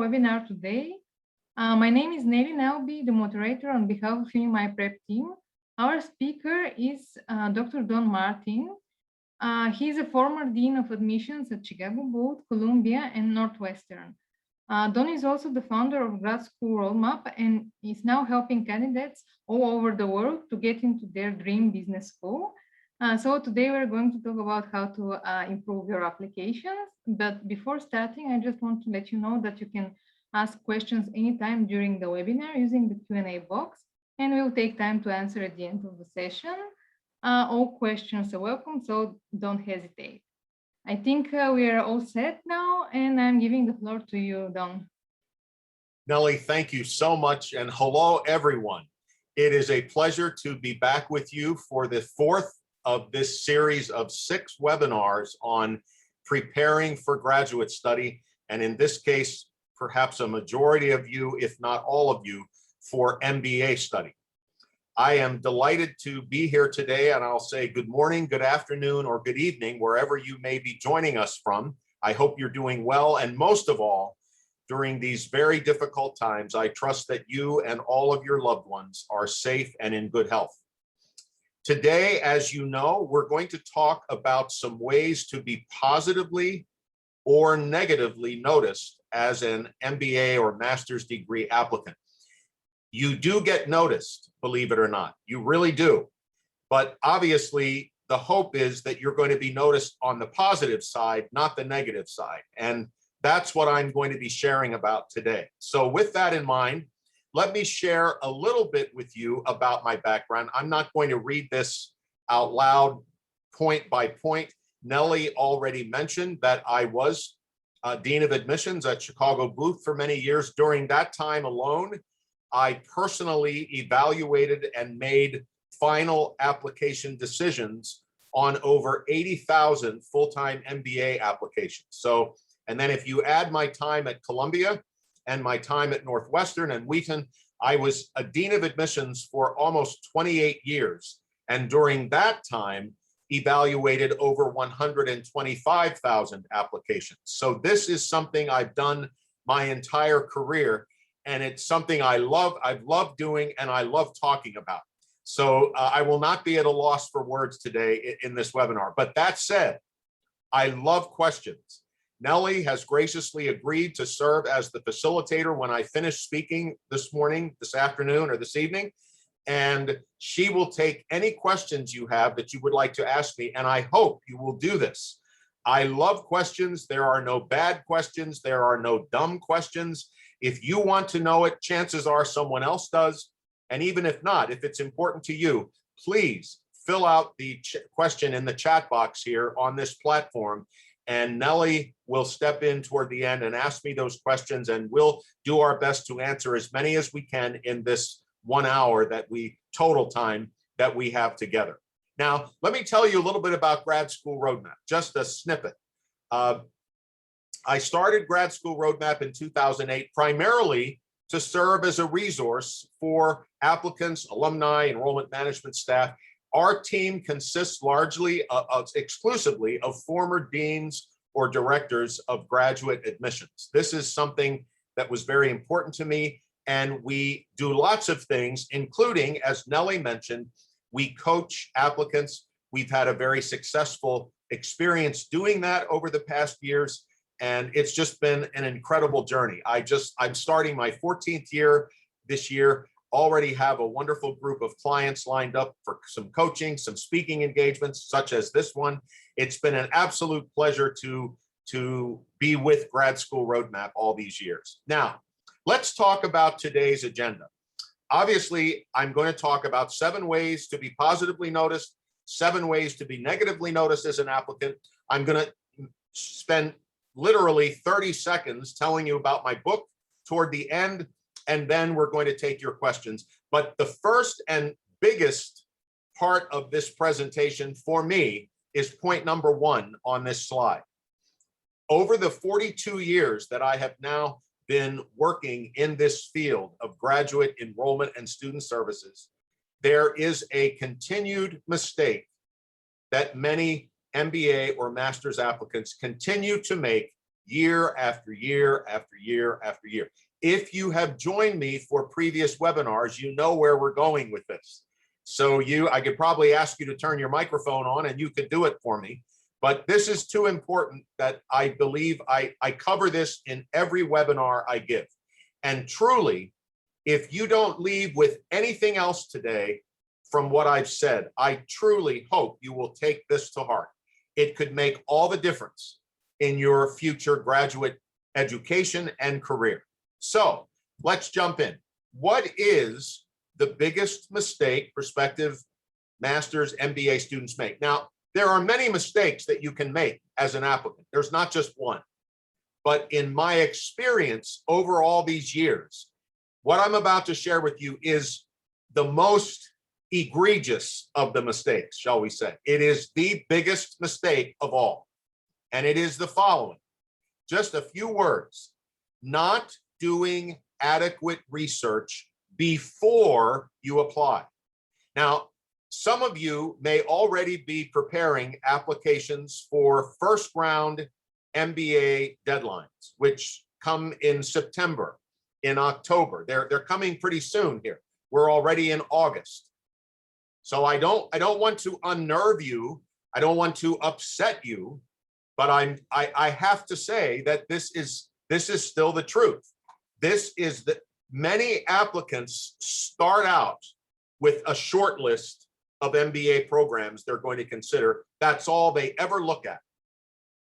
webinar today. My name is Nelly, and I'll be the moderator on behalf of My Prep team. Our speaker is Dr. Don Martin. He's a former Dean of Admissions at Chicago, both Columbia and Northwestern. Don is also the founder of Grad School Road Map and is now helping candidates all over the world to get into their dream business school. So today we're going to talk about how to improve your applications. But before starting, I just want to let you know that you can ask questions anytime during the webinar using the Q&A box, and we'll take time to answer at the end of the session. All questions are welcome, so don't hesitate. I think we are all set now, and I'm giving the floor to you, Don. Nelly, thank you so much, and hello, everyone. It is a pleasure to be back with you for the fourth of this series of 6 webinars on preparing for graduate study, and in this case, perhaps a majority of you, if not all of you, for MBA study. I am delighted to be here today, and I'll say good morning, good afternoon, or good evening, wherever you may be joining us from. I hope you're doing well, and most of all, during these very difficult times, I trust that you and all of your loved ones are safe and in good health. Today, as you know, we're going to talk about some ways to be positively or negatively noticed as an MBA or master's degree applicant. You do get noticed, believe it or not, you really do. But obviously, the hope is that you're going to be noticed on the positive side, not the negative side. And that's what I'm going to be sharing about today. So with that in mind, let me share a little bit with you about my background. I'm not going to read this out loud point by point. Nelly already mentioned that I was Dean of Admissions at Chicago Booth for many years. During that time alone, I personally evaluated and made final application decisions on over 80,000 full-time MBA applications. So, and then if you add my time at Columbia and my time at Northwestern and Wheaton, I was a Dean of Admissions for almost 28 years. And during that time, evaluated over 125,000 applications. So this is something I've done my entire career, and it's something I've loved doing, and I love talking about. So I will not be at a loss for words today in this webinar. But that said, I love questions. Nelly has graciously agreed to serve as the facilitator when I finish speaking this morning, this afternoon, or this evening. And she will take any questions you have that you would like to ask me. And I hope you will do this. I love questions. There are no bad questions. There are no dumb questions. If you want to know it, chances are someone else does. And even if not, if it's important to you, please fill out the question in the chat box here on this platform. And Nelly will step in toward the end and ask me those questions, and we'll do our best to answer as many as we can in this 1 hour total time that we have together. Now, let me tell you a little bit about Grad School Road Map, just a snippet. I started Grad School Road Map in 2008, primarily to serve as a resource for applicants, alumni, enrollment management staff. Our team consists largely exclusively of former deans or directors of graduate admissions. This is something that was very important to me, and we do lots of things, including, as Nelly mentioned, we coach applicants. We've had a very successful experience doing that over the past years, and it's just been an incredible journey. I'm starting my 14th year this year. Already have a wonderful group of clients lined up for some coaching, some speaking engagements, such as this one. It's been an absolute pleasure to be with Grad School Road Map all these years. Now, let's talk about today's agenda. Obviously, I'm going to talk about 7 ways to be positively noticed, 7 ways to be negatively noticed as an applicant. I'm going to spend literally 30 seconds telling you about my book toward the end, and then we're going to take your questions. But the first and biggest part of this presentation for me is point number 1 on this slide. Over the 42 years that I have now been working in this field of graduate enrollment and student services, there is a continued mistake that many MBA or master's applicants continue to make year after year after year after year. If you have joined me for previous webinars, you know where we're going with this. So I could probably ask you to turn your microphone on and you could do it for me. But this is too important that I believe I cover this in every webinar I give. And truly, if you don't leave with anything else today from what I've said, I truly hope you will take this to heart. It could make all the difference in your future graduate education and career. So let's jump in. What is the biggest mistake prospective master's MBA students make? Now, there are many mistakes that you can make as an applicant. There's not just one. But in my experience over all these years, what I'm about to share with you is the most egregious of the mistakes, shall we say. It is the biggest mistake of all. And it is the following. Just a few words. Not doing adequate research before you apply. Now, some of you may already be preparing applications for first round MBA deadlines, which come in September, in October. They're coming pretty soon here. We're already in August. So I don't want to unnerve you. I don't want to upset you, but I have to say that this is still the truth. This is that many applicants start out with a short list of MBA programs they're going to consider. That's all they ever look at.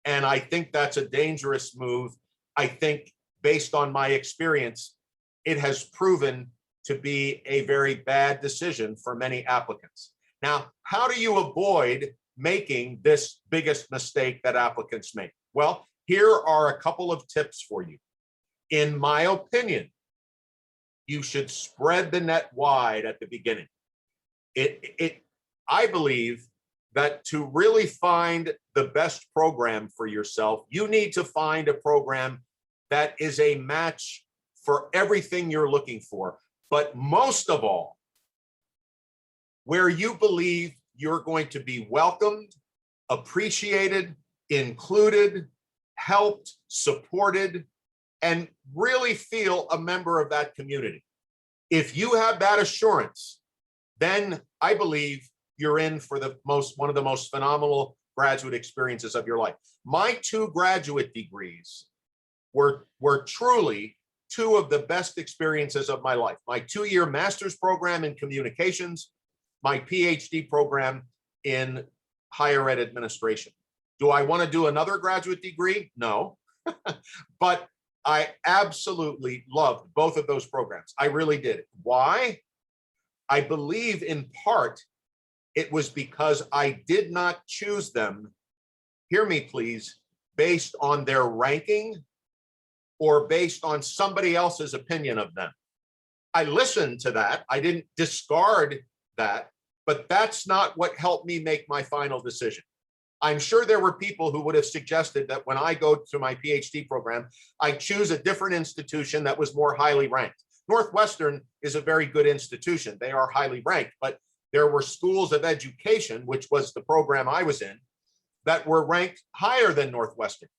And I think that's a dangerous move. I think based on my experience, it has proven to be a very bad decision for many applicants. Now, how do you avoid making this biggest mistake that applicants make? Well, here are a couple of tips for you. In my opinion, you should spread the net wide at the beginning. I believe that to really find the best program for yourself, you need to find a program that is a match for everything you're looking for. But most of all, where you believe you're going to be welcomed, appreciated, included, helped, supported, and really feel a member of that community. If you have that assurance, then I believe you're in for one of the most phenomenal graduate experiences of your life. My 2 graduate degrees were truly 2 of the best experiences of my life. My 2-year master's program in communications, my PhD program in higher ed administration. Do I want to do another graduate degree? No, but I absolutely loved both of those programs. I really did. Why? I believe in part it was because I did not choose them, hear me please, based on their ranking or based on somebody else's opinion of them. I listened to that. I didn't discard that, but that's not what helped me make my final decision. I'm sure there were people who would have suggested that when I go to my PhD program, I choose a different institution that was more highly ranked. Northwestern is a very good institution. They are highly ranked, but there were schools of education, which was the program I was in, that were ranked higher than Northwestern.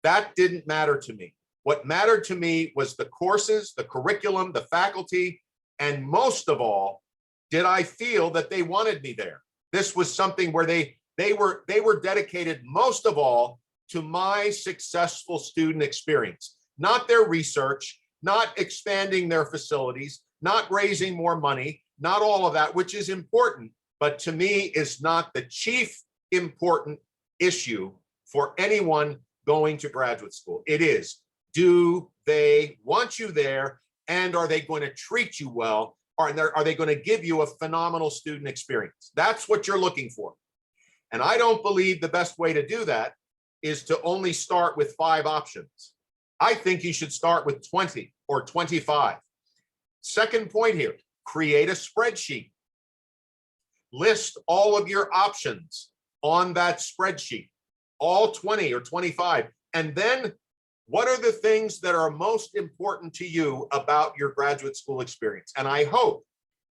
That didn't matter to me. What mattered to me was the courses, the curriculum, the faculty, and most of all, did I feel that they wanted me there? This was something where they were dedicated most of all to my successful student experience, not their research, not expanding their facilities, not raising more money, not all of that, which is important, but to me is not the chief important issue for anyone going to graduate school. It is, do they want you there, and are they going to treat you well? Are they going to give you a phenomenal student experience? That's what you're looking for. And I don't believe the best way to do that is to only start with 5 options. I think you should start with 20 or 25. Second point here, create a spreadsheet. List all of your options on that spreadsheet, all 20 or 25. And then what are the things that are most important to you about your graduate school experience? And I hope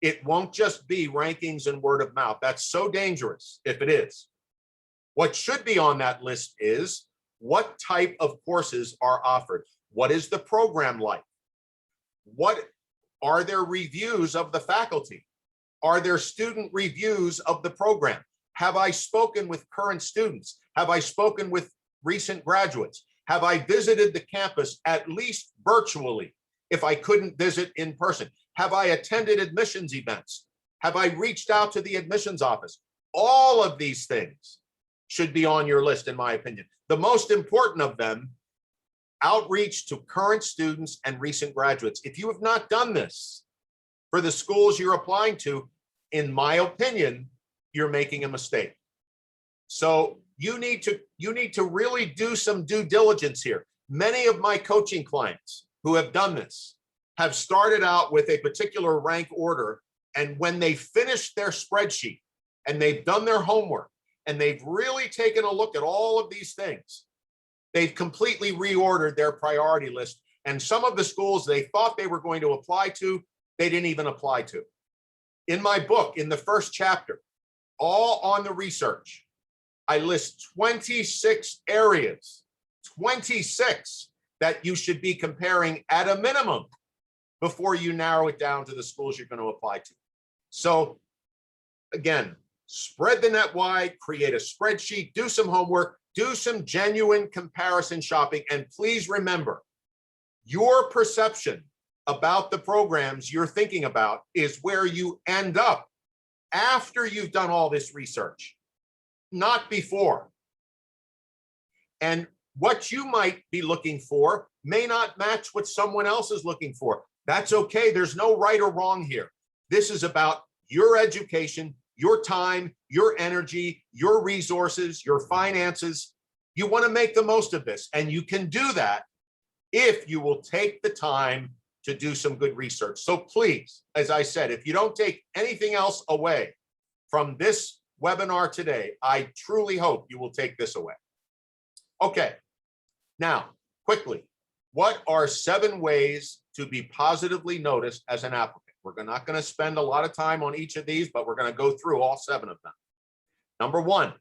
it won't just be rankings and word of mouth. That's so dangerous if it is. What should be on that list is, What type of courses are offered? What is the program like? What are there reviews of the faculty? Are there student reviews of the program? Have I spoken with current students? Have I spoken with recent graduates? Have I visited the campus at least virtually if I couldn't visit in person? Have I attended admissions events? Have I reached out to the admissions office? All of these things should be on your list, in my opinion. The most important of them, outreach to current students and recent graduates. If you have not done this for the schools you're applying to, in my opinion, you're making a mistake. So you need to really do some due diligence here. Many of my coaching clients who have done this have started out with a particular rank order, and when they finish their spreadsheet and they've done their homework and they've really taken a look at all of these things, they've completely reordered their priority list. And some of the schools they thought they were going to apply to, they didn't even apply to. In my book, in the first chapter, all on the research, I list 26 areas, 26 that you should be comparing at a minimum before you narrow it down to the schools you're going to apply to. So again, spread the net wide, create a spreadsheet, do some homework, do some genuine comparison shopping, and please remember, your perception about the programs you're thinking about is where you end up after you've done all this research, not before. And what you might be looking for may not match what someone else is looking for. That's okay. There's no right or wrong here. This is about your education, your time, your energy, your resources, your finances. You want to make the most of this, and you can do that if you will take the time to do some good research. So please, as I said, if you don't take anything else away from this webinar today, I truly hope you will take this away. Okay, now quickly, what are 7 ways to be positively noticed as an applicant? We're not going to spend a lot of time on each of these, but we're going to go through all 7 of them. Number 1,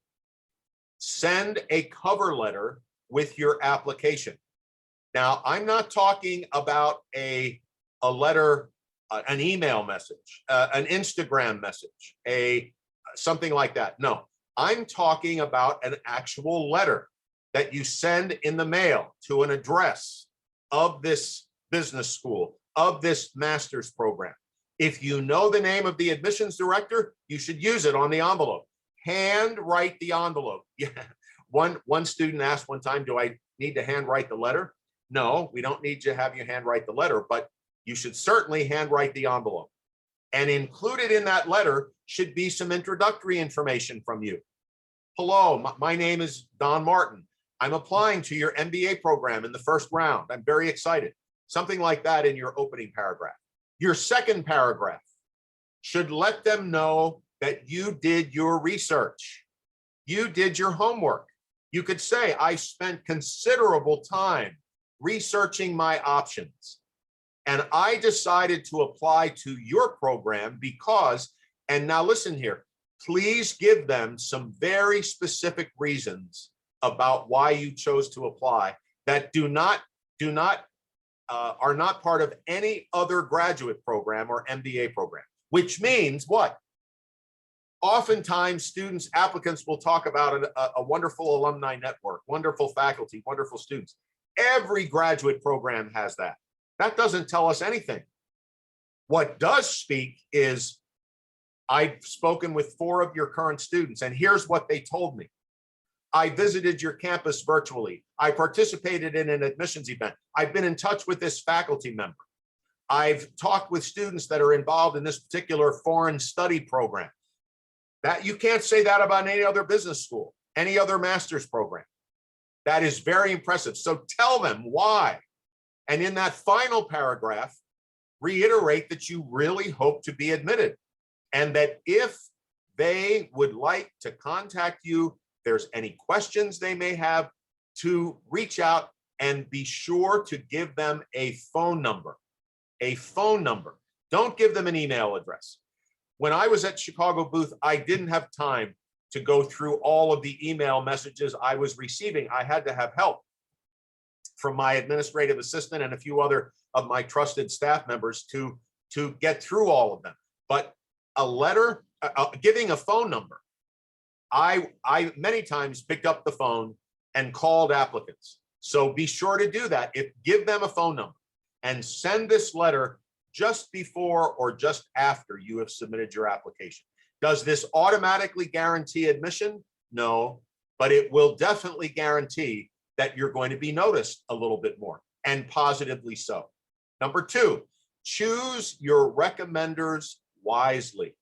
send a cover letter with your application. Now, I'm not talking about a letter, an email message, an Instagram message, something like that. No, I'm talking about an actual letter that you send in the mail to an address of this business school, of this master's program. If you know the name of the admissions director, you should use it on the envelope. Hand write the envelope. Yeah. One student asked one time, do I need to hand write the letter? No, we don't need to have you hand write the letter, but you should certainly hand write the envelope. And included in that letter should be some introductory information from you. Hello, my name is Don Martin. I'm applying to your MBA program in the first round. I'm very excited. Something like that in your opening paragraph. Your second paragraph should let them know that you did your research. You did your homework. You could say, I spent considerable time researching my options, and I decided to apply to your program because, and now listen here, please give them some very specific reasons about why you chose to apply that are not part of any other graduate program or MBA program, which means what? Oftentimes, applicants will talk about a wonderful alumni network, wonderful faculty, wonderful students. Every graduate program has that. That doesn't tell us anything. What does speak is, I've spoken with 4 of your current students, and here's what they told me. I visited your campus virtually. I participated in an admissions event. I've been in touch with this faculty member. I've talked with students that are involved in this particular foreign study program. That you can't say that about any other business school, any other master's program. That is very impressive. So tell them why. And in that final paragraph, reiterate that you really hope to be admitted, and that if they would like to contact you, there's any questions they may have, to reach out, and be sure to give them a phone number. A phone number. Don't give them an email address. When I was at Chicago booth, I didn't have time to go through all of the email messages I was receiving. I had to have help from my administrative assistant and a few other of my trusted staff members to get through all of them. But a letter, giving a phone number, I many times picked up the phone and called applicants. So be sure to do that. Give them a phone number and send this letter just before or just after you have submitted your application. Does this automatically guarantee admission? No, but it will definitely guarantee that you're going to be noticed a little bit more, and positively so. Number two, choose your recommenders wisely.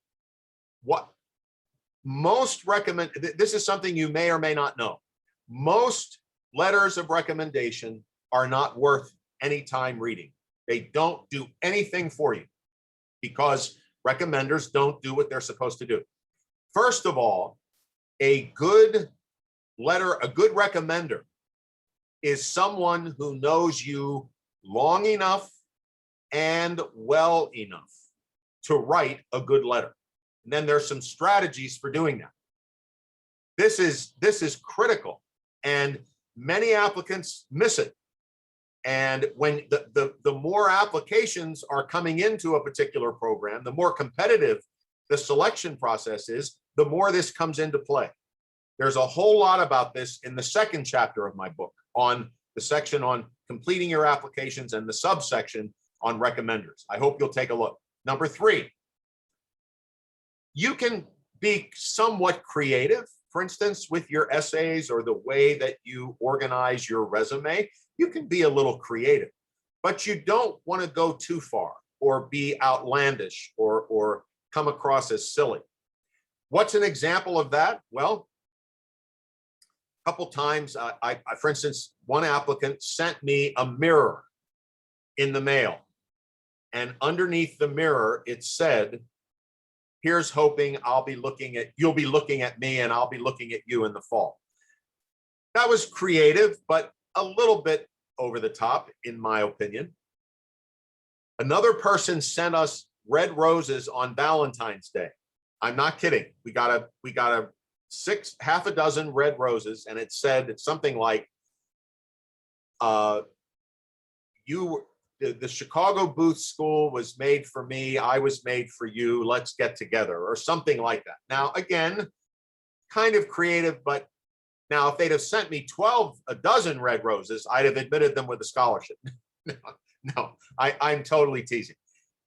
What most recommend, this is something you may or may not know. Most letters of recommendation are not worth any time reading. They don't do anything for you because recommenders don't do what they're supposed to do. First of all, a good recommender is someone who knows you long enough and well enough to write a good letter. And then there's some strategies for doing that. This is critical, and many applicants miss it. And when the more applications are coming into a particular program, the more competitive the selection process is, the more this comes into play. There's a whole lot about this in the second chapter of my book, on the section on completing your applications and the subsection on recommenders. I hope you'll take a look. Number three, you can be somewhat creative, for instance, with your essays or the way that you organize your resume. You can be a little creative, but you don't want to go too far or be outlandish or come across as silly. What's an example of that? Well, a couple times, for instance, one applicant sent me a mirror in the mail, and underneath the mirror, it said, "Here's hoping you'll be looking at me and I'll be looking at you in the fall." That was creative, but a little bit over the top, in my opinion. Another person sent us red roses on Valentine's Day. I'm not kidding. We got a half a dozen red roses, and it said something like, the Chicago Booth School was made for me, I was made for you, let's get together, or something like that. Now, again, kind of creative, but now if they'd have sent me a dozen red roses, I'd have admitted them with a scholarship. No, I'm totally teasing.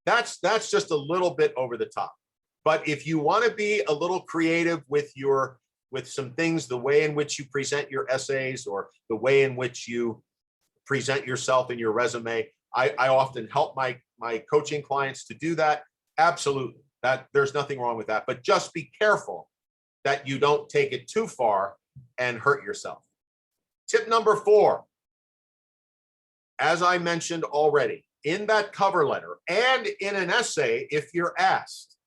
That's just a little bit over the top. But if you want to be a little creative with some things, the way in which you present your essays or the way in which you present yourself in your resume, I often help my coaching clients to do that. Absolutely, there's nothing wrong with that, but just be careful that you don't take it too far and hurt yourself. Tip number 4, as I mentioned already, in that cover letter and in an essay, if you're asked,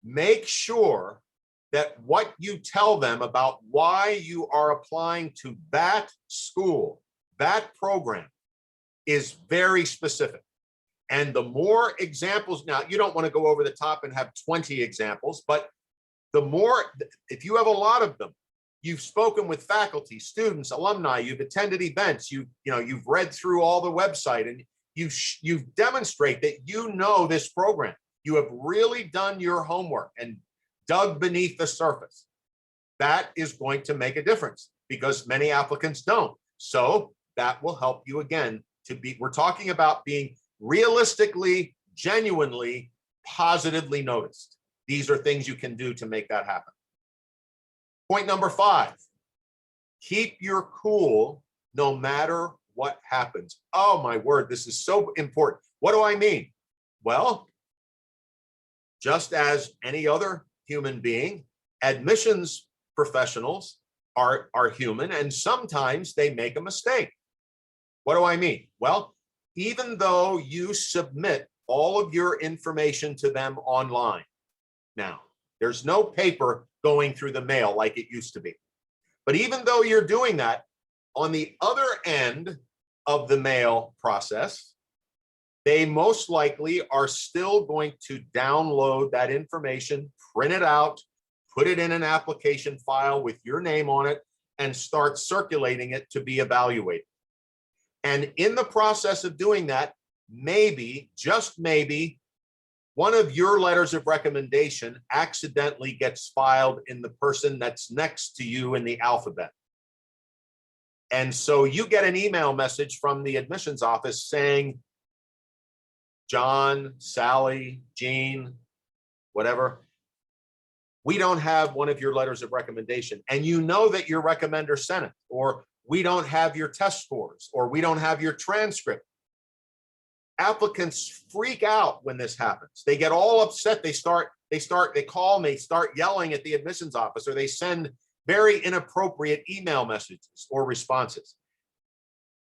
make sure that what you tell them about why you are applying to that school, that program, is very specific. And the more examples, now you don't want to go over the top and have 20 examples, but the more, if you have a lot of them, you've spoken with faculty, students, alumni, you've attended events, you've read through all the website, and you've demonstrate that you know this program. You have really done your homework and dug beneath the surface. That is going to make a difference because many applicants don't. So that will help you again we're talking about being realistically, genuinely, positively noticed. These are things you can do to make that happen. Point number 5, keep your cool no matter what happens. Oh my word, this is so important. What do I mean? Well, just as any other human being, admissions professionals are human, and sometimes they make a mistake. What do I mean? Well, even though you submit all of your information to them online now, there's no paper going through the mail like it used to be. But even though you're doing that, on the other end of the mail process, they most likely are still going to download that information, print it out, put it in an application file with your name on it, and start circulating it to be evaluated. And in the process of doing that, maybe, just maybe, one of your letters of recommendation accidentally gets filed in the person that's next to you in the alphabet. And so you get an email message from the admissions office saying, John, Sally, Jean, whatever, we don't have one of your letters of recommendation. And you know that your recommender sent it, or we don't have your test scores, or we don't have your transcript. Applicants freak out when this happens. They get all upset. They call me, start yelling at the admissions office, or they send very inappropriate email messages or responses.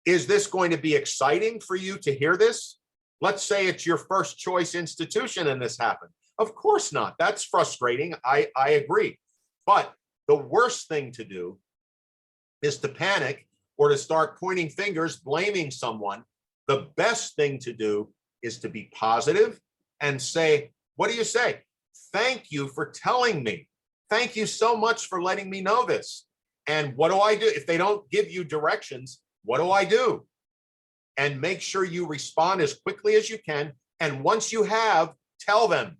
Is this going to be exciting for you to hear this? Let's say it's your first choice institution and this happened. Of course not. That's frustrating. I agree. But the worst thing to do is to panic or to start pointing fingers, blaming someone. The best thing to do is to be positive and say, what do you say? Thank you for telling me. Thank you so much for letting me know this. And what do I do? If they don't give you directions, what do I do? And make sure you respond as quickly as you can. And once you have, tell them.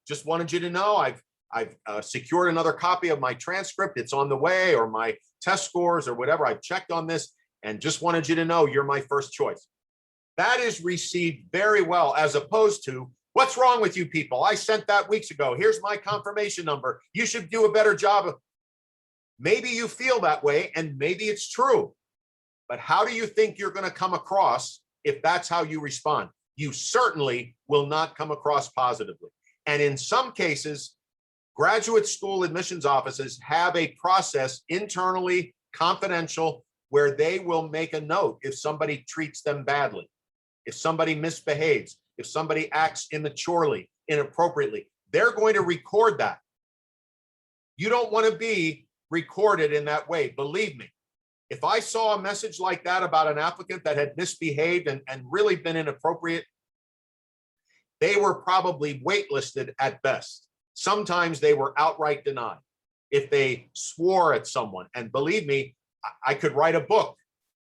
Just wanted you to know I've secured another copy of my transcript. It's on the way, or my test scores or whatever. I've checked on this and just wanted you to know you're my first choice. That is received very well, as opposed to, what's wrong with you people? I sent that weeks ago. Here's my confirmation number. You should do a better job. Maybe you feel that way, and maybe it's true. But how do you think you're going to come across if that's how you respond? You certainly will not come across positively. And in some cases, graduate school admissions offices have a process internally, confidential, where they will make a note if somebody treats them badly, if somebody misbehaves, if somebody acts immaturely, inappropriately. They're going to record that. You don't want to be recorded in that way. Believe me, if I saw a message like that about an applicant that had misbehaved and really been inappropriate, they were probably waitlisted at best. Sometimes they were outright denied if they swore at someone. And believe me, I could write a book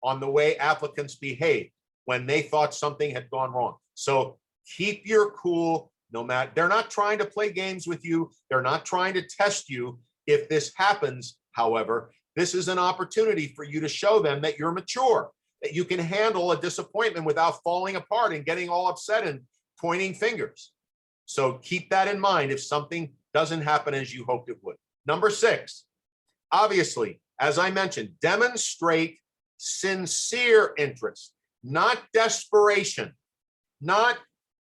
on the way applicants behave when they thought something had gone wrong. So keep your cool, no matter, they're not trying to play games with you. They're not trying to test you. If this happens, however, this is an opportunity for you to show them that you're mature, that you can handle a disappointment without falling apart and getting all upset and pointing fingers. So keep that in mind if something doesn't happen as you hoped it would. Number 6, obviously, as I mentioned, demonstrate sincere interest, not desperation, not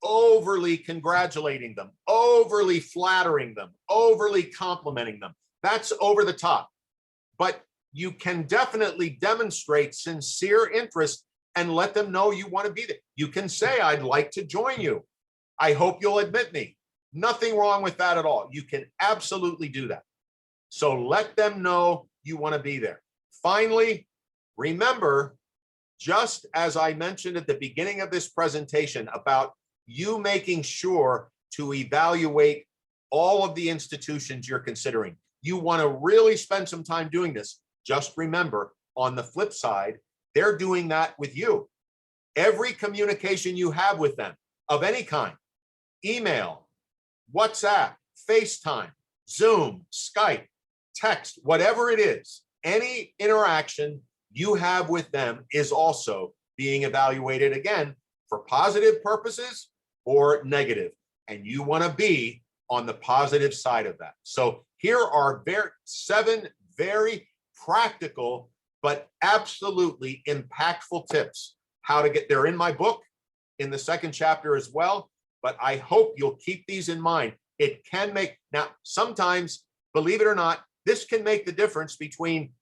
overly congratulating them, overly flattering them, overly complimenting them. That's over the top. But you can definitely demonstrate sincere interest and let them know you want to be there. You can say, I'd like to join you. I hope you'll admit me. Nothing wrong with that at all. You can absolutely do that. So let them know you want to be there. Finally, remember, just as I mentioned at the beginning of this presentation about you making sure to evaluate all of the institutions you're considering, you want to really spend some time doing this. Just remember, on the flip side, they're doing that with you. Every communication you have with them of any kind, email, WhatsApp, FaceTime, Zoom, Skype, text, whatever it is, any interaction you have with them is also being evaluated, again, for positive purposes or negative. And you want to be on the positive side of that. So here are 7 very practical, but absolutely impactful tips how to get there. In my book, in the 2nd chapter as well, but I hope you'll keep these in mind. It can make, now, sometimes, believe it or not, this can make the difference between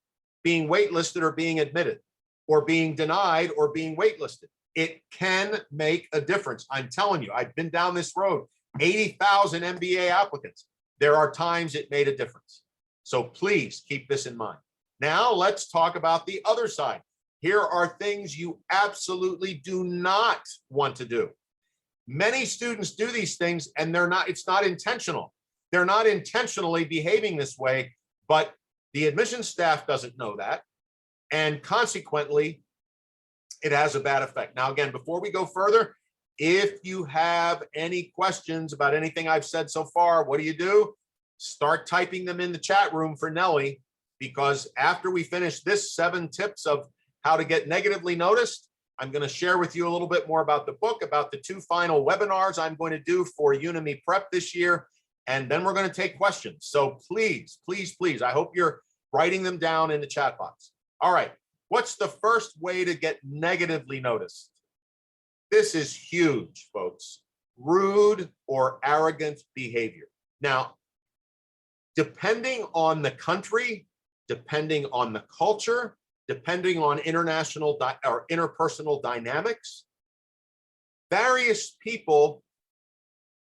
being waitlisted or being admitted, or being denied or being waitlisted. It can make a difference. I'm telling you, I've been down this road, 80,000 MBA applicants. There are times it made a difference. So please keep this in mind. Now let's talk about the other side. Here are things you absolutely do not want to do. Many students do these things and it's not intentional. They're not intentionally behaving this way, but the admissions staff doesn't know that. And consequently, it has a bad effect. Now, again, before we go further, if you have any questions about anything I've said so far, what do? Start typing them in the chat room for Nellie, because after we finish this 7 tips of how to get negatively noticed, I'm going to share with you a little bit more about the book, about the 2 final webinars I'm going to do for Unimi Prep this year, and then we're going to take questions. So please, please, please, I hope you're writing them down in the chat box. All right, what's the first way to get negatively noticed? This is huge, folks. Rude or arrogant behavior. Now, depending on the country, depending on the culture, depending on international or interpersonal dynamics, various people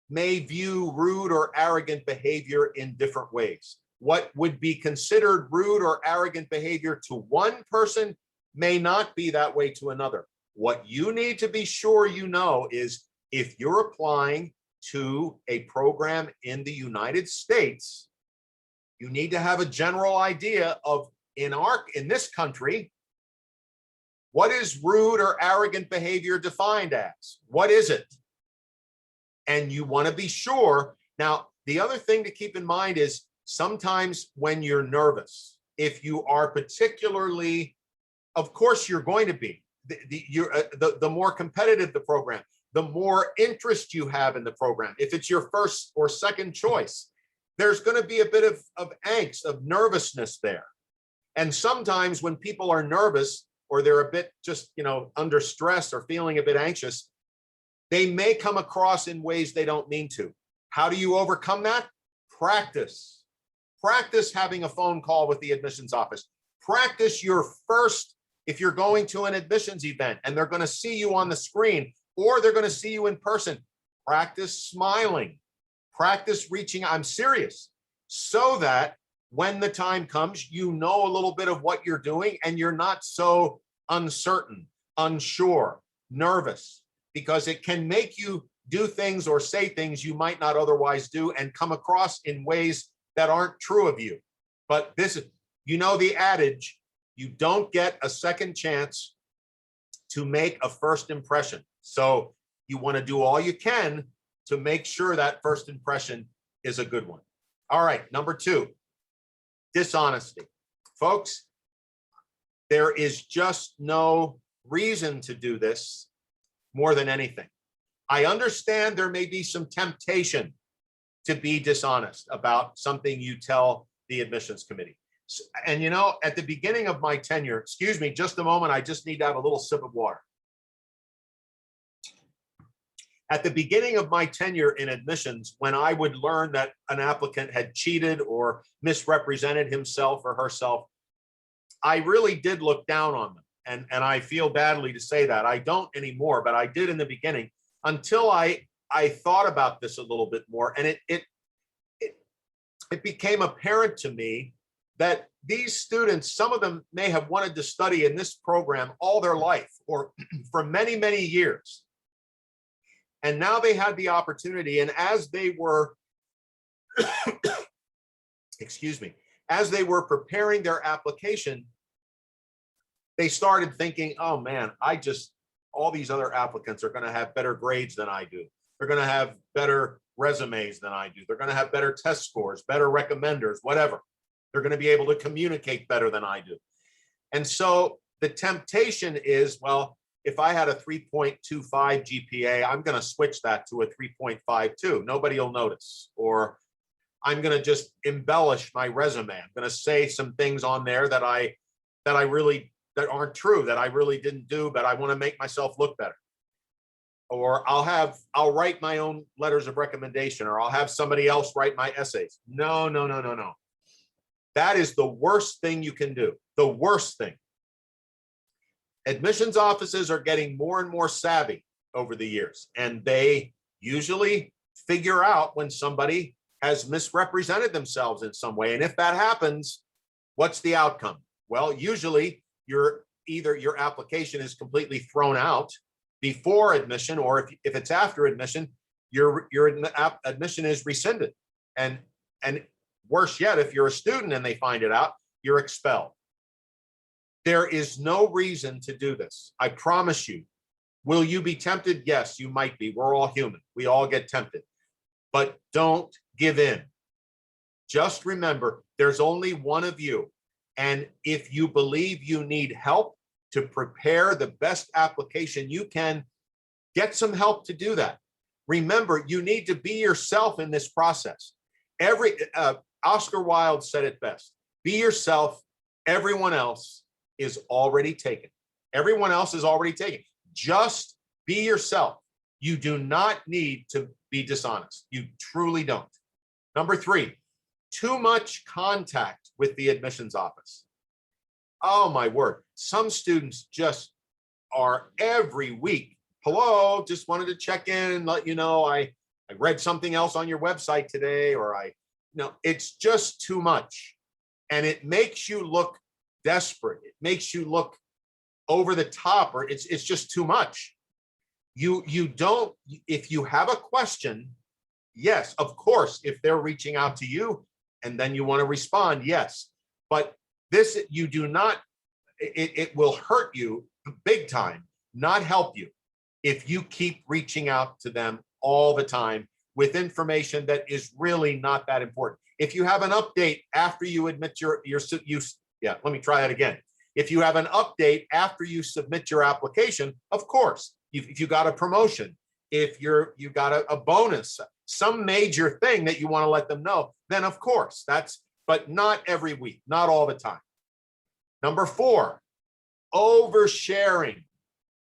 may view rude or arrogant behavior in different ways. What would be considered rude or arrogant behavior to one person may not be that way to another. What you need to be sure you know is if you're applying to a program in the United States, you need to have a general idea of in this country, what is rude or arrogant behavior defined as? What is it? And you want to be sure. Now, the other thing to keep in mind is sometimes when you're nervous, if you are particularly, of course you're going to be, the more competitive the program, the more interest you have in the program. If it's your first or second choice, there's going to be a bit of angst, of nervousness there. And sometimes when people are nervous or they're a bit just, under stress or feeling a bit anxious, they may come across in ways they don't mean to. How do you overcome that? Practice. Practice having a phone call with the admissions office. Practice your first, if you're going to an admissions event and they're going to see you on the screen or they're going to see you in person, practice smiling. Practice reaching, I'm serious, so that when the time comes, you know a little bit of what you're doing and you're not so uncertain, unsure, nervous, because it can make you do things or say things you might not otherwise do and come across in ways that aren't true of you. But this is, the adage, you don't get a second chance to make a first impression. So you want to do all you can to make sure that first impression is a good one. All right, number 2, dishonesty. Folks, there is just no reason to do this more than anything. I understand there may be some temptation to be dishonest about something you tell the admissions committee. And at the beginning of my tenure, excuse me, just a moment, I just need to have a little sip of water. At the beginning of my tenure in admissions, when I would learn that an applicant had cheated or misrepresented himself or herself, I really did look down on them. And I feel badly to say that. I don't anymore, but I did in the beginning until I thought about this a little bit more. And it became apparent to me that these students, some of them may have wanted to study in this program all their life or for many, many years. And now they had the opportunity, and as they were, excuse me, as they were preparing their application, they started thinking, oh man, all these other applicants are going to have better grades than I do. They're going to have better resumes than I do. They're going to have better test scores, better recommenders, whatever. They're going to be able to communicate better than I do. And so the temptation is, well, if I had a 3.25 GPA, I'm going to switch that to a 3.52. Nobody will notice. Or I'm going to just embellish my resume. I'm going to say some things on there that aren't true, that I really didn't do, but I want to make myself look better. Or I'll write my own letters of recommendation, or I'll have somebody else write my essays. No. That is the worst thing you can do. The worst thing. Admissions offices are getting more and more savvy over the years, and they usually figure out when somebody has misrepresented themselves in some way. And if that happens, what's the outcome? Well, usually either your application is completely thrown out before admission, or if it's after admission, your admission is rescinded. And, and worse yet, if you're a student and they find it out, you're expelled. There is no reason to do this. I promise you. Will you be tempted? Yes, you might be. We're all human. We all get tempted. But don't give in. Just remember, there's only one of you. And if you believe you need help to prepare the best application you can, get some help to do that. Remember, you need to be yourself in this process. Oscar Wilde said it best. Be yourself. Everyone else is already taken. Everyone else is already taken. Just be yourself. You do not need to be dishonest. You truly don't. Number 3, too much contact with the admissions office. Oh my word. Some students just are every week. Hello, just wanted to check in and let you know I read something else on your website today, or it's just too much. And it makes you look desperate. It makes you look over the top, or it's just too much. You don't, if you have a question, yes, of course, if they're reaching out to you and then you want to respond, yes. But this, you do not, it will hurt you big time, not help you, if you keep reaching out to them all the time with information that is really not that important. If you have an update after you admit let me try that again. If you have an update after you submit your application, of course, if you got a promotion, if you got a bonus, some major thing that you want to let them know, then of course but not every week, not all the time. Number 4, oversharing,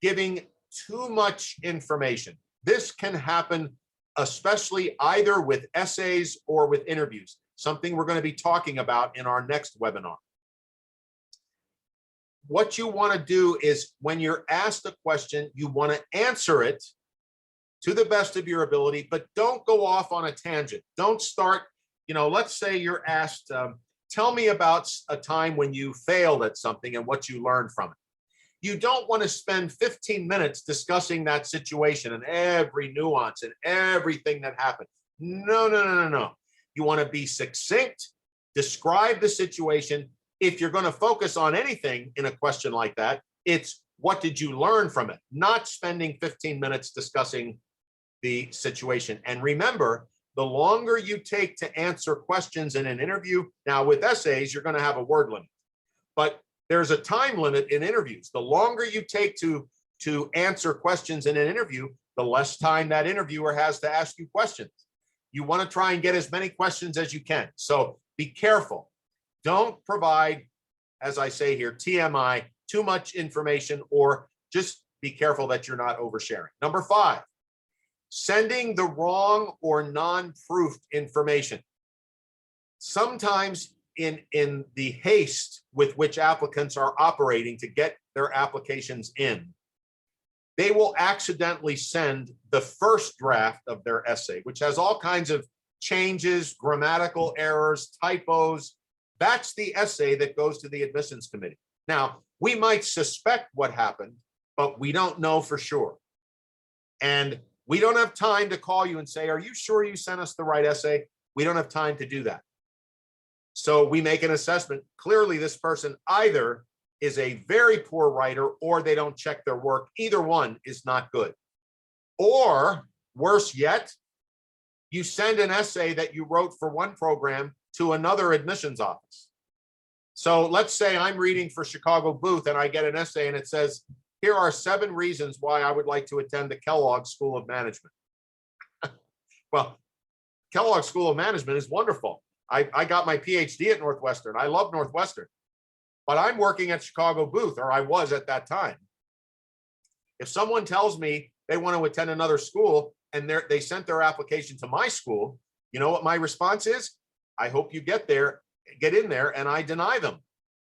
giving too much information. This can happen, especially either with essays or with interviews, something we're going to be talking about in our next webinar. What you want to do is, when you're asked a question, you want to answer it to the best of your ability, but don't go off on a tangent. Don't start, let's say you're asked, tell me about a time when you failed at something and what you learned from it. You don't want to spend 15 minutes discussing that situation and every nuance and everything that happened. No. You want to be succinct, describe the situation. If you're going to focus on anything in a question like that, it's what did you learn from it, not spending 15 minutes discussing the situation. And remember, the longer you take to answer questions in an interview, now with essays, you're going to have a word limit, but there's a time limit in interviews. The longer you take to answer questions in an interview, the less time that interviewer has to ask you questions. You want to try and get as many questions as you can. So be careful. Don't provide, as I say here, TMI, too much information, or just be careful that you're not oversharing. Number 5, sending the wrong or non-proofed information. Sometimes in the haste with which applicants are operating to get their applications in, they will accidentally send the first draft of their essay, which has all kinds of changes, grammatical errors, typos. That's the essay that goes to the admissions committee. Now, we might suspect what happened, but we don't know for sure. And we don't have time to call you and say, are you sure you sent us the right essay? We don't have time to do that. So we make an assessment. Clearly, this person either is a very poor writer or they don't check their work. Either one is not good. Or worse yet, you send an essay that you wrote for one program to another admissions office. So let's say I'm reading for Chicago Booth and I get an essay and it says, here are 7 reasons why I would like to attend the Kellogg School of Management. Well, Kellogg School of Management is wonderful. I got my PhD at Northwestern. I love Northwestern, but I'm working at Chicago Booth, or I was at that time. If someone tells me they want to attend another school and they sent their application to my school, you know what my response is? I hope you get in there, and I deny them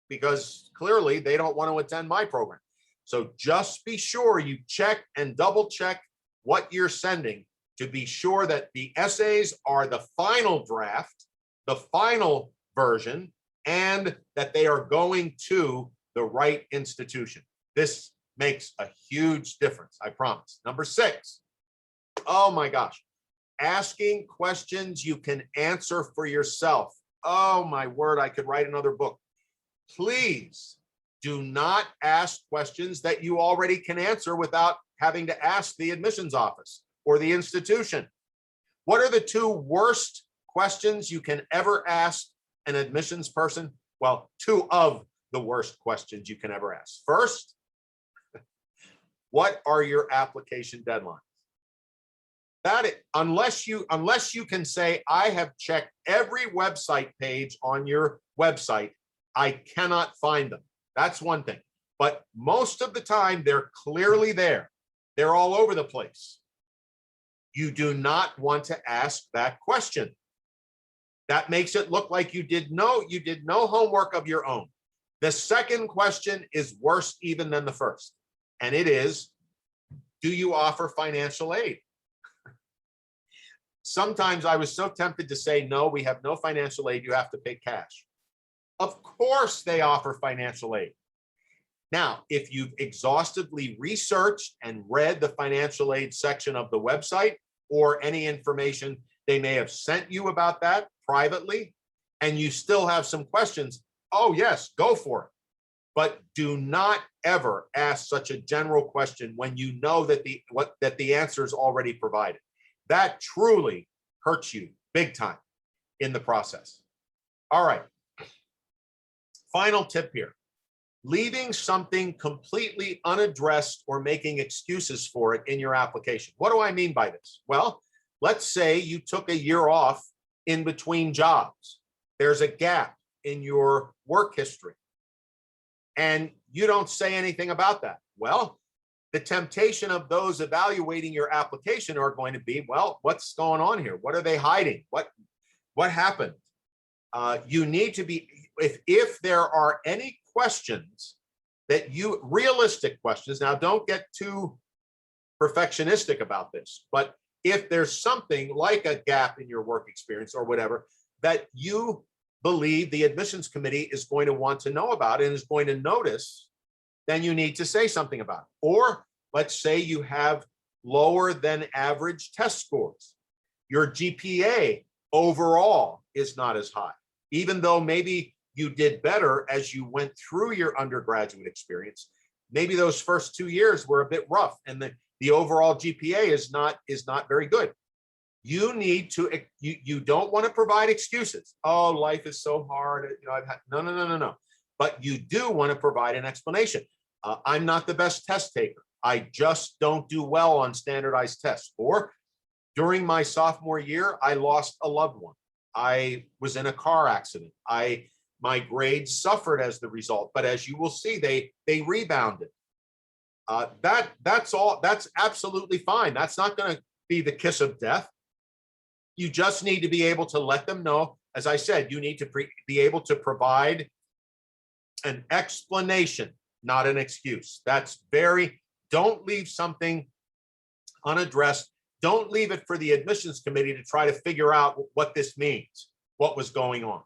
because clearly they don't want to attend my program. So just be sure you check and double check what you're sending to be sure that the essays are the final draft, the final version, and that they are going to the right institution. This makes a huge difference, I promise. Number 6, oh my gosh, asking questions you can answer for yourself. Oh my word, I could write another book. Please do not ask questions that you already can answer without having to ask the admissions office or the institution. What are the two worst questions you can ever ask an admissions person? Well, two of the worst questions you can ever ask. First, what are your application deadlines? Unless you can say, I have checked every website page on your website, I cannot find them. That's one thing. But most of the time, they're clearly there. They're all over the place. You do not want to ask that question. That makes it look like you did no homework of your own. The second question is worse even than the first, and it is, do you offer financial aid? Sometimes I was so tempted to say, no, we have no financial aid, you have to pay cash. Of course they offer financial aid. Now, if you've exhaustively researched and read the financial aid section of the website or any information they may have sent you about that privately, and you still have some questions, oh yes, go for it. But do not ever ask such a general question when you know that the answer is already provided. That truly hurts you big time in the process. All right. Final tip here. Leaving something completely unaddressed or making excuses for it in your application. What do I mean by this? Well, let's say you took a year off in between jobs. There's a gap in your work history, and you don't say anything about that. Well, the temptation of those evaluating your application are going to be, well, what's going on here? What are they hiding? What happened? You need to be, if there are any questions realistic questions, now don't get too perfectionistic about this, but if there's something like a gap in your work experience or whatever that you believe the admissions committee is going to want to know about and is going to notice, then you need to say something about it. Or let's say you have lower than average test scores. Your GPA overall is not as high, even though maybe you did better as you went through your undergraduate experience. Maybe those first 2 years were a bit rough and the overall GPA is not very good. You need to, you don't want to provide excuses. Oh, life is so hard. No. But you do want to provide an explanation. I'm not the best test taker. I just don't do well on standardized tests. Or during my sophomore year, I lost a loved one. I was in a car accident. My grades suffered as the result, but as you will see, they rebounded. That's all. That's absolutely fine. That's not going to be the kiss of death. You just need to be able to let them know. As I said, you need to be able to provide an explanation, not an excuse. Don't leave something unaddressed. Don't leave it for the admissions committee to try to figure out what this means, what was going on.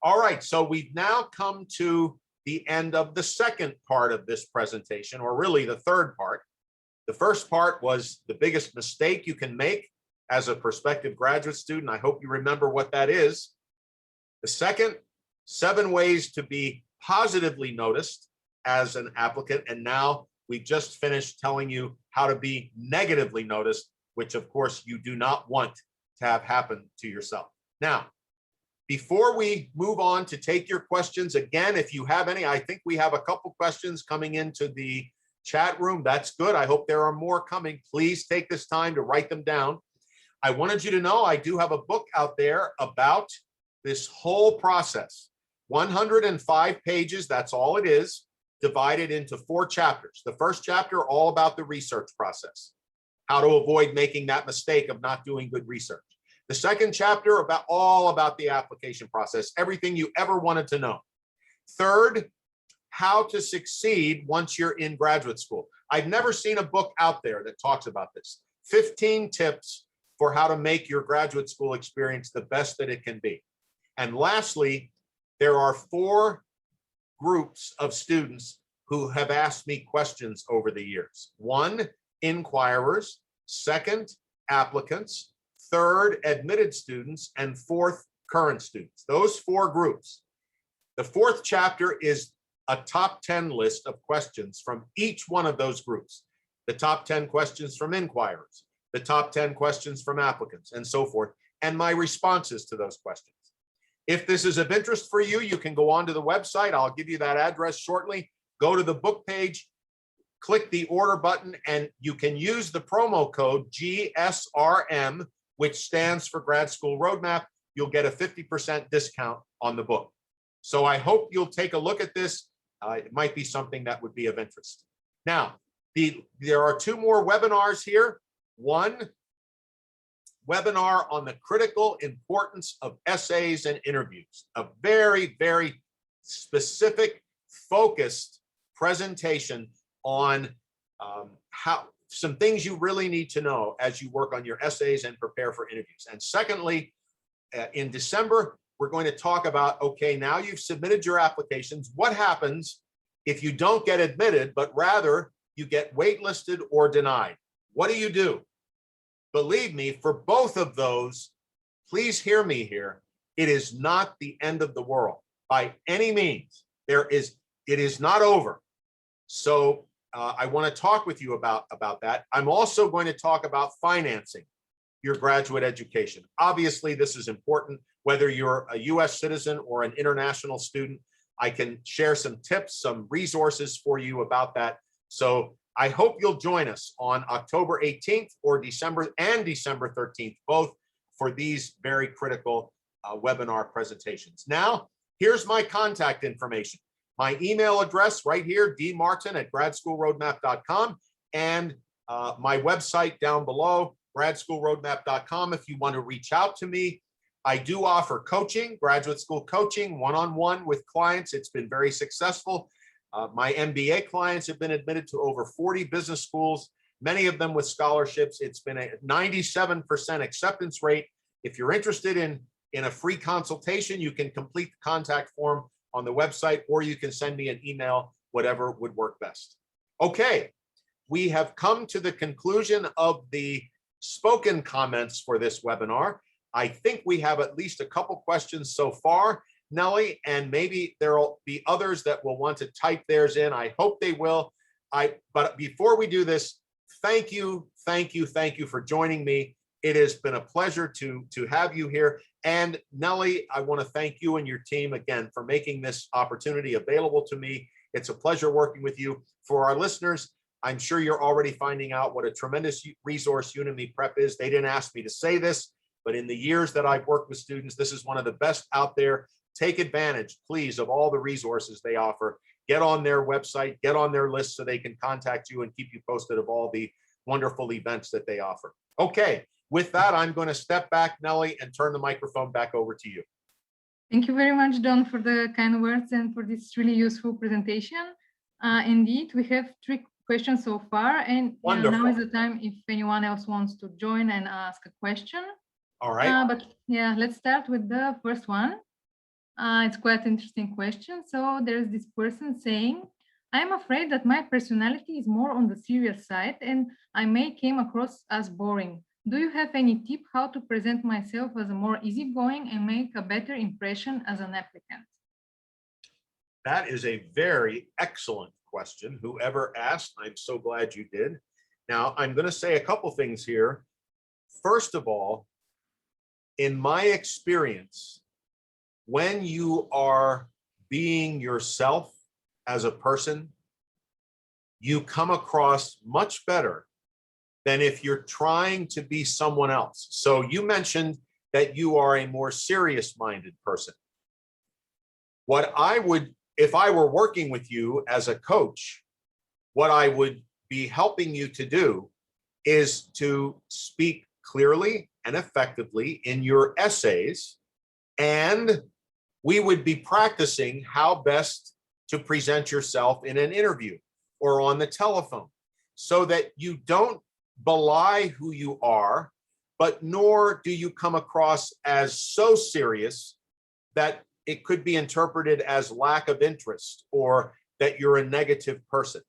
All right, so we've now come to the end of the second part of this presentation, or really the third part. The first part was the biggest mistake you can make as a prospective graduate student. I hope you remember what that is. The second, 7 ways to be positively noticed as an applicant. And now we just finished telling you how to be negatively noticed, which of course you do not want to have happen to yourself. Now, before we move on to take your questions, again, if you have any, I think we have a couple questions coming into the chat room. That's good. I hope there are more coming. Please take this time to write them down. I wanted you to know I do have a book out there about this whole process. 105 pages, that's all it is, divided into 4 chapters. The first chapter, all about the research process, how to avoid making that mistake of not doing good research. The second chapter, all about the application process, everything you ever wanted to know. Third, how to succeed once you're in graduate school. I've never seen a book out there that talks about this. 15 tips for how to make your graduate school experience the best that it can be. And lastly, there are 4 groups of students who have asked me questions over the years. 1, inquirers. 2nd, applicants. third, admitted students, and fourth, current students. Those four groups. The fourth chapter is a top 10 list of questions from each one of those groups. The top 10 questions from inquirers, the top 10 questions from applicants, and so forth, and my responses to those questions. If this is of interest for you, you can go onto the website. I'll give you that address shortly. Go to the book page, click the order button, and you can use the promo code GSRM, which stands for Grad School Road Map. You'll get a 50% discount on the book. So I hope you'll take a look at this. It might be something that would be of interest. Now, there are two more webinars here. One webinar on the critical importance of essays and interviews, a very, very specific, focused presentation on how some things you really need to know as you work on your essays and prepare for interviews. And secondly, in December, we're going to talk about, okay, now you've submitted your applications. What happens if you don't get admitted, but rather you get waitlisted or denied? What do you do? Believe me, for both of those, please hear me here. It is not the end of the world by any means. It is not over. So I want to talk with you about that. I'm also going to talk about financing your graduate education. Obviously, this is important, whether you're a US citizen or an international student. I can share some tips, some resources for you about that. So I hope you'll join us on October 18th or December 13th, both for these very critical webinar presentations. Now, here's my contact information. My email address right here, dmartin@gradschoolroadmap.com, and my website down below, gradschoolroadmap.com, if you want to reach out to me. I do offer coaching, graduate school coaching, one-on-one with clients. It's been very successful. My MBA clients have been admitted to over 40 business schools, many of them with scholarships. It's been a 97% acceptance rate. If you're interested in a free consultation, you can complete the contact form on the website, or you can send me an email, whatever would work best. Okay, we have come to the conclusion of the spoken comments for this webinar. I think we have at least a couple questions so far, Nellie, and maybe there'll be others that will want to type theirs in. I hope they will. But before we do this, thank you for joining me. It has been a pleasure to have you here. And Nellie, I want to thank you and your team again for making this opportunity available to me. It's a pleasure working with you. For our listeners, I'm sure you're already finding out what a tremendous resource Udemy Prep is. They didn't ask me to say this, but in the years that I've worked with students, this is one of the best out there. Take advantage, please, of all the resources they offer. Get on their website, get on their list so they can contact you and keep you posted of all the wonderful events that they offer. Okay, with that, I'm going to step back, Nellie, and turn the microphone back over to you. Thank you very much, Don, for the kind words and for this really useful presentation. Indeed, we have 3 questions so far, and now is the time if anyone else wants to join and ask a question. All right. But yeah, let's start with the first one. It's quite an interesting question. So there's this person saying, I'm afraid that my personality is more on the serious side and I may came across as boring. Do you have any tip how to present myself as a more easygoing and make a better impression as an applicant? That is a very excellent question. Whoever asked, I'm so glad you did. Now, I'm going to say a couple things here. First of all, in my experience, when you are being yourself as a person, you come across much better than if you're trying to be someone else. So you mentioned that you are a more serious-minded person. What I would, if I were working with you as a coach, what I would be helping you to do is to speak clearly and effectively in your essays, and we would be practicing how best to present yourself in an interview or on the telephone so that you don't belie who you are, but nor do you come across as so serious that it could be interpreted as lack of interest or that you're a negative person.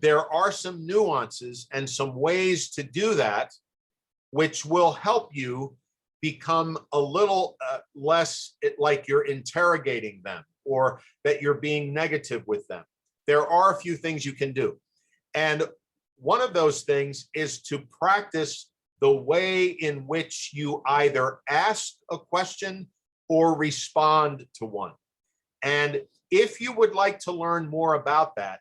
There are some nuances and some ways to do that which will help you become a little less like you're interrogating them or that you're being negative with them. There are a few things you can do. And one of those things is to practice the way in which you either ask a question or respond to one. And if you would like to learn more about that,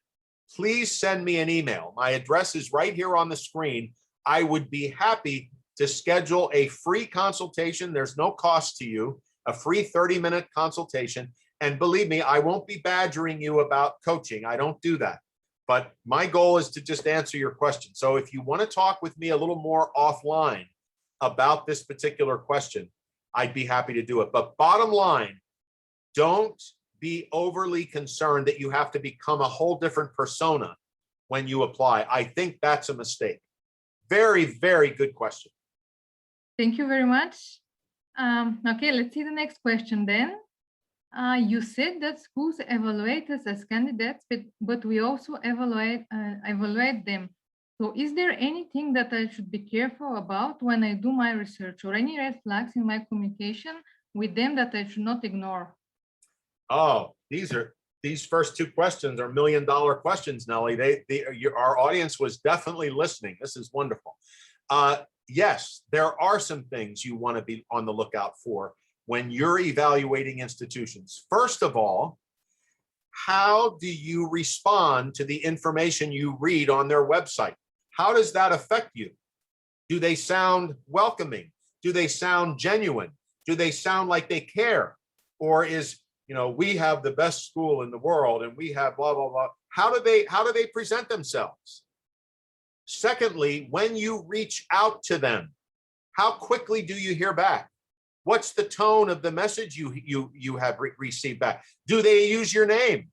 please send me an email. My address is right here on the screen. I would be happy to schedule a free consultation. There's no cost to you, a free 30-minute consultation. And believe me, I won't be badgering you about coaching. I don't do that. But my goal is to just answer your question. So if you want to talk with me a little more offline about this particular question, I'd be happy to do it. But bottom line, don't be overly concerned that you have to become a whole different persona when you apply. I think that's a mistake. Very, very good question. Thank you very much. Okay, let's see the next question then. You said that schools evaluate us as candidates, but we also evaluate them. So is there anything that I should be careful about when I do my research, or any red flags in my communication with them that I should not ignore? Oh, these first two questions are million-dollar questions, Nellie. Our audience was definitely listening. This is wonderful. Yes, there are some things you want to be on the lookout for when you're evaluating institutions. First of all, how do you respond to the information you read on their website? How does that affect you? Do they sound welcoming? Do they sound genuine? Do they sound like they care? Or is, we have the best school in the world and we have blah, blah, blah. How do they present themselves? Secondly, when you reach out to them, how quickly do you hear back? What's the tone of the message you have received back? Do they use your name?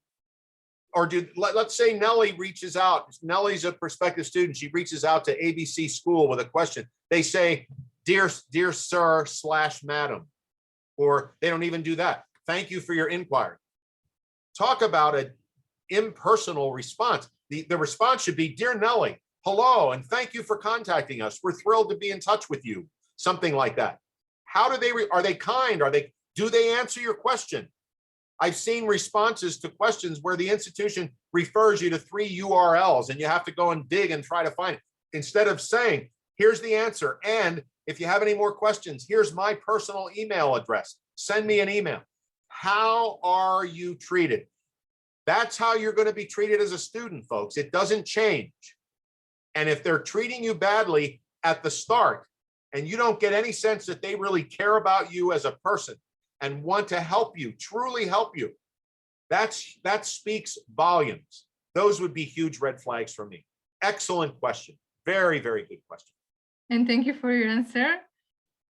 Or let's say Nellie reaches out. Nellie's a prospective student. She reaches out to ABC School with a question. They say, dear sir / madam, or they don't even do that. Thank you for your inquiry. Talk about an impersonal response. The response should be, dear Nellie, hello, and thank you for contacting us. We're thrilled to be in touch with you. Something like that. How do they, are they kind? Do they answer your question? I've seen responses to questions where the institution refers you to 3 URLs and you have to go and dig and try to find it. Instead of saying, here's the answer. And if you have any more questions, here's my personal email address. Send me an email. How are you treated? That's how you're going to be treated as a student, folks. It doesn't change. And if they're treating you badly at the start, and you don't get any sense that they really care about you as a person and want to help you, truly help you, that speaks volumes. Those would be huge red flags for me. Excellent question. Very, very good question. And thank you for your answer.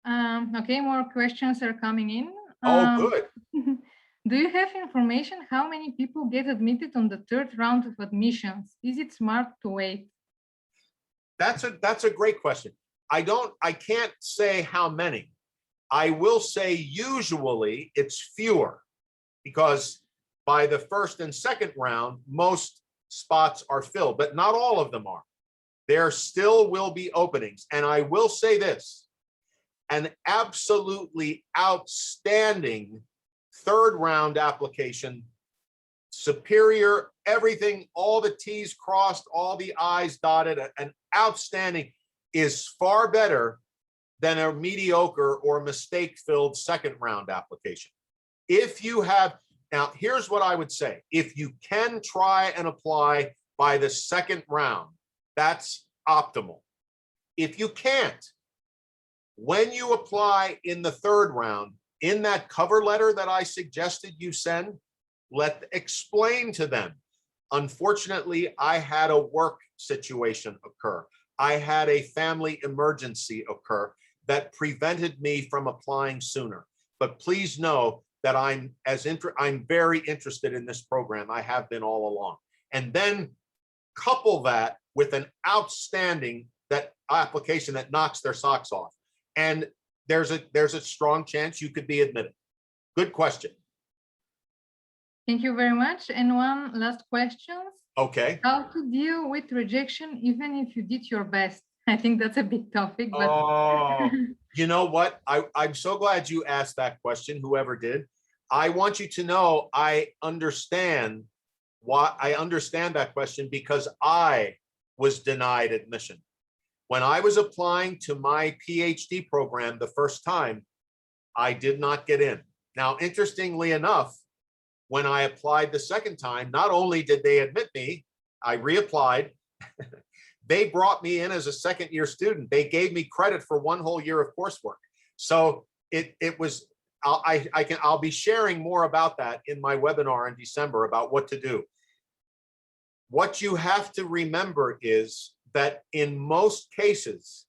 Okay, more questions are coming in. Oh, good. Do you have information how many people get admitted on the 3rd round of admissions? Is it smart to wait? That's a great question. I can't say how many. I will say usually it's fewer, because by the 1st and 2nd round, most spots are filled, but not all of them are. There still will be openings. And I will say this, an absolutely outstanding 3rd round application, superior, everything, all the T's crossed, all the I's dotted, an outstanding is far better than a mediocre or mistake-filled 2nd round application. If you have, now here's what I would say. If you can try and apply by the 2nd round, that's optimal. If you can't, when you apply in the 3rd round, in that cover letter that I suggested you send, explain to them. Unfortunately, I had a work situation occur. I had a family emergency occur that prevented me from applying sooner. But please know that I'm very interested in this program. I have been all along. And then couple that with an outstanding application that knocks their socks off. And there's a strong chance you could be admitted. Good question. Thank you very much. And one last question. Okay. How to deal with rejection even if you did your best? I think that's a big topic, but Oh, you know what? I'm so glad you asked that question, whoever did. I want you to know I understand that question because I was denied admission. When I was applying to my PhD program the first time, I did not get in. Now, interestingly enough, when I applied the second time, not only did they admit me, I reapplied. They brought me in as a second year student. They gave me credit for one whole year of coursework. So it was, I'll be sharing more about that in my webinar in December about what to do. What you have to remember is that in most cases,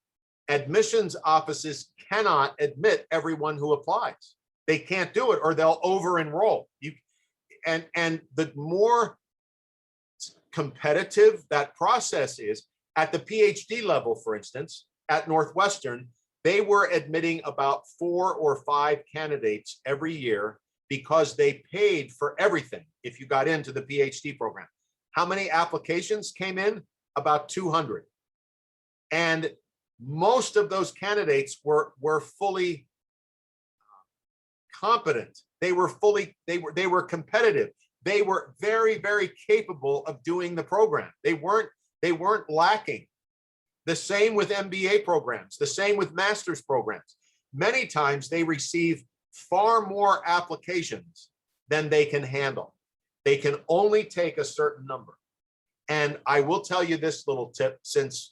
admissions offices cannot admit everyone who applies. They can't do it or they'll over-enroll. And the more competitive that process is, at the PhD level, for instance, at Northwestern, they were admitting about 4 or 5 candidates every year because they paid for everything if you got into the PhD program. How many applications came in? About 200. And most of those candidates were fully competent. They were competitive. They were very, very capable of doing the program. They weren't lacking. The same with MBA programs, the same with master's programs. Many times they receive far more applications than they can handle. They can only take a certain number. And I will tell you this little tip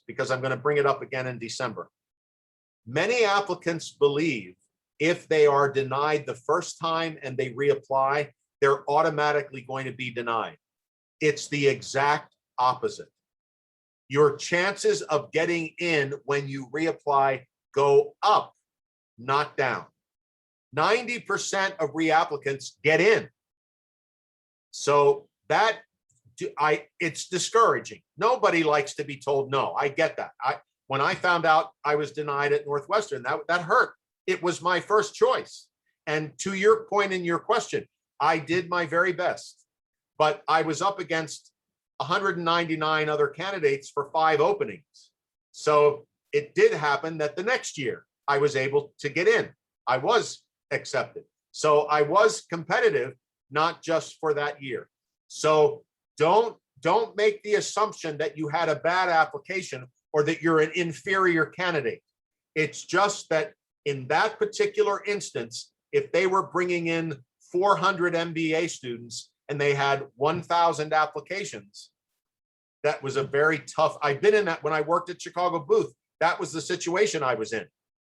because I'm going to bring it up again in December. Many applicants believe if they are denied the first time and they reapply, they're automatically going to be denied. It's the exact opposite. Your chances of getting in when you reapply go up, not down. 90% of reapplicants get in. So it's discouraging. Nobody likes to be told no. I get that. When I found out I was denied at Northwestern, that hurt. It was my first choice. And to your point in your question, I did my very best, but I was up against 199 other candidates for 5 openings. So it did happen that the next year I was able to get in. I was accepted. So I was competitive, not just for that year. So don't make the assumption that you had a bad application or that you're an inferior candidate. It's just that in that particular instance, if they were bringing in 400 MBA students and they had 1,000 applications, that was a very tough. I've been in that when I worked at Chicago Booth. That was the situation I was in.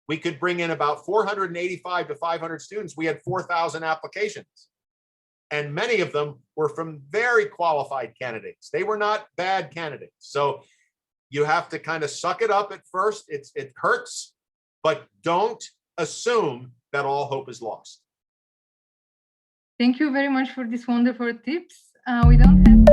We could bring in about 485 to 500 students. We had 4,000 applications. And many of them were from very qualified candidates. They were not bad candidates. So you have to kind of suck it up at first. It hurts, but don't assume that all hope is lost. Thank you very much for these wonderful tips. We don't have